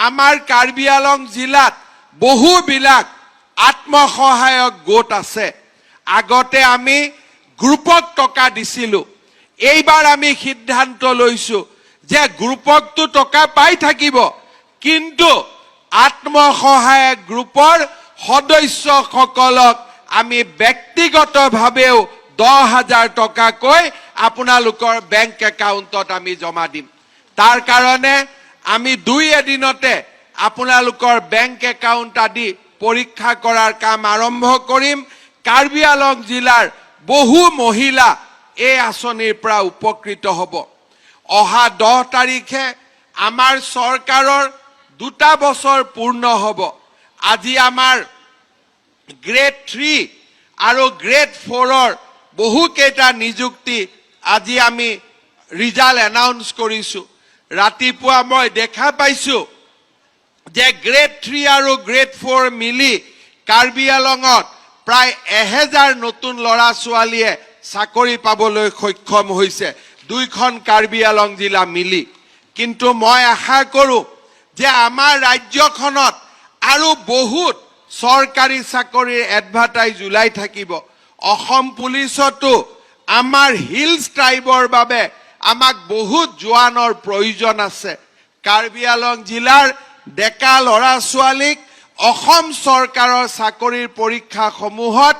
আমাৰ কাৰ্বি আলং জিলাত বহুবিলাক আত্মসহায়ক গোট আছে আগতে আমি গ্ৰুপক টকা দিছিলো এইবাৰ আমি সিদ্ধান্ত লৈছো যে গ্ৰুপকটো টকা পাই থাকিব কিন্তু আত্মসহায়ক গ্ৰুপৰ সদস্যসকলক আমি ব্যক্তিগতভাৱেও 10,000 টকাকৈ আপোনালোকৰ বেংক একাউণ্টত আমি জমা দিম তাৰ কাৰণে আমি 2 এদিনতে আপোনালোকৰ বেংক একাউণ্ট আদি পৰীক্ষা কৰাৰ কাম আৰম্ভ কৰিম কাৰ্বি আলং জিলাৰ বহু মহিলা এই আঁচনিৰ পৰা উপকৃত হ'ব অহা 10 তাৰিখে আমাৰ চৰকাৰৰ 2 বছৰ পূৰ্ণ হ'ব আজি আমাৰ গ্ৰেড 3 আৰু গ্ৰেড 4ৰ বহু কেইটা নিযুক্তি আজি আমি ৰিজাল্ট এনাউন্স কৰিছো ৰাতিপুৱা মই দেখা পাইছো যে গ্ৰেড 3 আৰু গ্ৰেড 4 মিলি কাৰ্বি আলঙত প্ৰায় 1000 নতুন লৰা ছোৱালীয়ে চাকৰি পাবলৈ সক্ষম হৈছে দুইখন কাৰ্বি আলং জিলা মিলি কিন্তু মই আশা কৰো যে আমাৰ ৰাজ্যখনত আৰু বহুত চৰকাৰী চাকৰিৰ এডভাৰটাইজ উলাই থাকিব অসম পুলিচতো আমাৰ হিলছ ট্ৰাইবৰ বাবে আমাক বহুত জোৱানৰ প্ৰয়োজন আছে কাৰ্বি আলং জিলাৰ ডেকা লৰা ছোৱালীক অসম চৰকাৰৰ চাকৰিৰ পৰীক্ষা সমূহত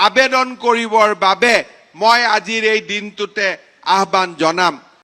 আবেদন কৰিবৰ বাবে মই আজিৰ এই দিনটোতে আহ্বান জনাম